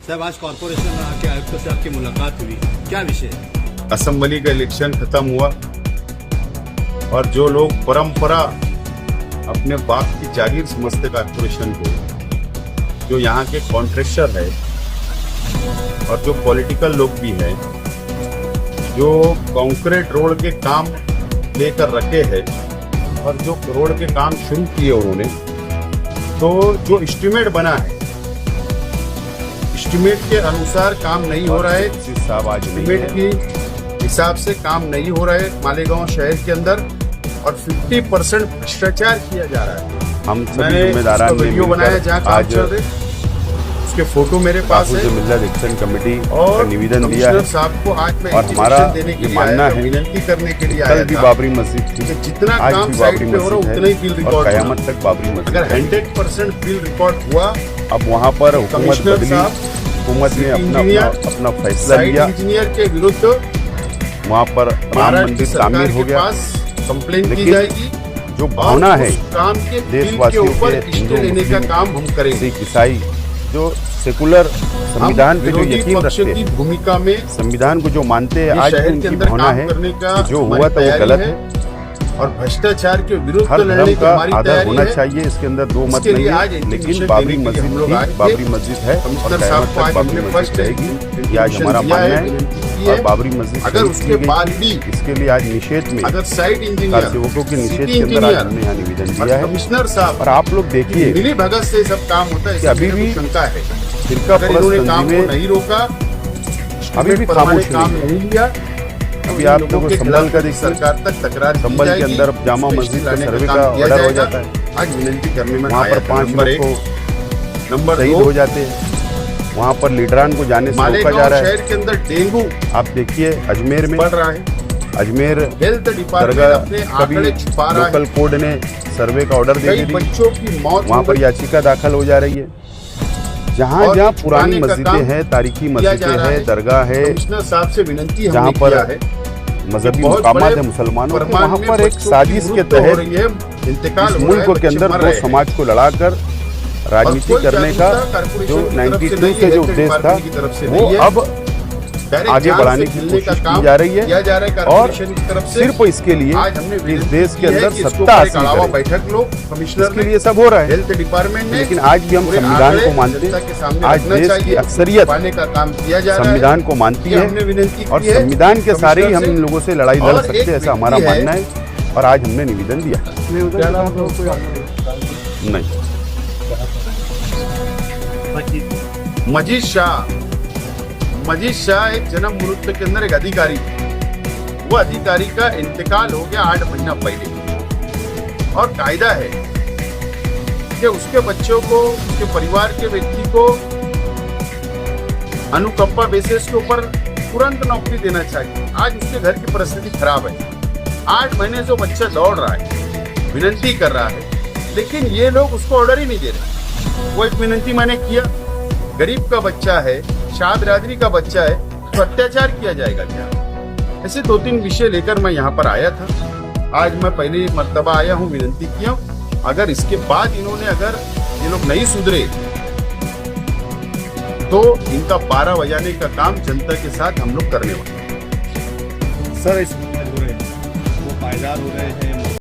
साहब आज कॉर्पोरेशन के आयुक्त से आपकी मुलाकात हुई, क्या विषय? असेंबली का इलेक्शन खत्म हुआ और जो लोग परंपरा अपने बाप की जागीर समझते कॉर्पोरेशन को, जो यहाँ के कॉन्ट्रैक्टर है और जो पॉलिटिकल लोग भी हैं, जो कंक्रीट रोड के काम लेकर रखे हैं और जो रोड के काम शुरू किए उन्होंने, तो जो एस्टिमेट बना है, एस्टिमेट के अनुसार काम नहीं हो रहा है। एस्टिमेट के हिसाब से काम नहीं हो रहा है मालेगांव शहर के अंदर और 50% भ्रष्टाचार किया जा रहा है। हम सभी जिम्मेदारान ने वीडियो बनाया जहाँ काम चल रहे, उसके फोटो मेरे पास है। मिल्ला इलेक्शन कमेटी और का निवेदन दिया है साहब को आज मैं और हमारा देने के ये लिए मानना आया था, है विनती करने के लिए कल आया भी था बाबरी मस्जिद थी, कि जितना आज काम भी साइट बाबरी पे हो रहा मस्जिद उतना ही बिल है और रिकॉर्ड कयामत तक बाबरी मस्जिद अगर है। 100% बिल रिकॉर्ड हुआ, अब वहाँ पर हुकूमत कमिश्नर बदली, साहब हुकूमत ने अपना फैसला साइट लिया, इंजीनियर के विरुद्ध वहाँ पर राम महाराष्ट्र मंदिर सरकार तामीर हो के गया। पास कंप्लेन की लेकिन जाएगी जो भावना और है उस काम के बिल के देशवासियों ऊपर के, हिंदू स्टे लेने का मुस्लिम, काम हम करेंगे। सिख ईसाई, जो सेकुलर संविधान पे जो विरोधी यकीन पक्ष रखते की हैं, भूमिका में संविधान को जो मानते हैं, ये आज भी शहर के उनकी अंदर भावना काम है करने का कि जो हमारी हुआ था वो तैयारी गलत है है। और भ्रष्टाचार के विरुद्ध हर लड़ने धर्म की का हमारी आदर तैयारी होना है। चाहिए, इसके अंदर दो मत इसके नहीं लिए आज है। इंटीमेशन लेकिन बाबरी देने के लिए मस्जिद हम लोग थी, आए थे। बाबरी मस्जिद है और कमिश्नर कयामत साहब को तक आज बाबरी हमने मस्जिद फर्स्ट रहेगी। ये आज हमारा दिया मानना है, है विनती की और है। बाबरी मस्जिद अगर शहीद उसके की गई, बाद भी इसके लिए आज निषेध में अगर साइट कार इंजीनियर, सेवकों के निषेध सिटी के अंदर आज इंजीनियर हमने यहाँ निवेदन और दिया है। कमिश्नर साहब और आप लोग देखिए मिली भगत से सब काम होता है, कि अभी भी शंका है फिरका अगर इन्होंने काम को तंजीमें नहीं रोका, अभी भी खामोश काम नहीं है। नहीं लिया, अभी आप लोगों को संभल का देखिए, सरकार तक तकरार की संभल के जाएगी, अंदर जामा उसको मस्जिद का लाने सर्वे काम का किया ऑर्डर हो जाएगा। जाता है। आज विनती करने में वहाँ आया पर था। 5 नंबर लोग एक, को नंबर शहीद 2, हो जाते हैं। वहाँ पर लीडरान को जाने से रोका जा मालेगांव रहा है। शहर के अंदर डेंगू आप देखिए अजमेर में, बढ़ रहा है। अजमेर हेल्थ डिपार्टमेंट दरगाह अपने कभी आंकड़े छुपा रहा लोकल है। कोड ने सर्वे का ऑर्डर दे कई दी, बच्चों की मौत वहाँ हो पर गई। याचिका दाखिल हो जा रही है। जहाँ और जहाँ छुपाने पुरानी का मस्जिदें काम हैं, तारीखी किया मस्जिदें जा रहा हैं, है। दरगाह है, कमिश्नर साहब से विनती जहाँ हमने पर किया है, मजहबी बहुत मकामात बड़े है मुसलमानों के, प्रमाण वहाँ में पर एक बच्चों की साजिश के मृत्यु हो तहत रही है, इंतकाल इस हो रहा है, मुल्क के बच्चे अंदर मर दो रहे हैं। समाज को लड़ाकर राजनीति कोई करने का जागरूकता जो कॉर्पोरेशन की तरफ से 92 नहीं से है, जो हेल्थ उद्देश्य था डिपार्टमेंट की तरफ से वो नहीं है। अब डायरेक्ट आगे जान बढ़ाने से की खेलने का कोशिश काम की जा रही है किया जा रहा है और कॉर्पोरेशन की तरफ से। सिर्फ इसके लिए आज हमने इस विनती देश की के है अंदर कि इसके सत्ता ऊपर एक हासिल अलावा करें। बैठक लो कमिश्नर इसके ने, लिए सब हो रहा है, हेल्थ डिपार्टमेंट ने, लेकिन आज भी हम पूरे संविधान आंकड़े को मानते जनता के सामने हैं। आज रखना देश चाहिए, की अक्सरियत पाने का काम किया जा रहा है। संविधान को मानती ये हमने है विनती की और है संविधान के सारे ही हम कमिश्नर इन से। लोगों से लड़ाई लड़ और सकते एक हैं, ऐसा हमारा व्यक्ति है, मानना है और आज हमने निवेदन दिया। नहीं, मजीद शाह एक जन्म मृत्यु के अंदर एक अधिकारी थे। वो अधिकारी का इंतकाल हो गया 8 महीना पहले और कायदा है कि उसके बच्चों को, उसके परिवार के व्यक्ति को अनुकंपा बेसिस के ऊपर तुरंत नौकरी देना चाहिए। आज उसके घर की परिस्थिति खराब है, 8 महीने से बच्चा दौड़ रहा है, विनती कर रहा है, लेकिन ये लोग उसको ऑर्डर ही नहीं दे रहे। वो एक विनती मैंने किया, गरीब का बच्चा है, शाह बिरादरी का बच्चा है, तो अत्याचार किया जाएगा क्या? ऐसे 2-3 विषय लेकर मैं यहाँ पर आया था। आज मैं पहली मर्तबा आया हूँ, विनती किया। अगर इसके बाद इन्होंने, अगर ये लोग नहीं सुधरे तो इनका 12 बजाने का काम जनता के साथ हम लोग करने वाले हैं। सर, इस हो रहे हैं वो पायदार हो रहे हैं,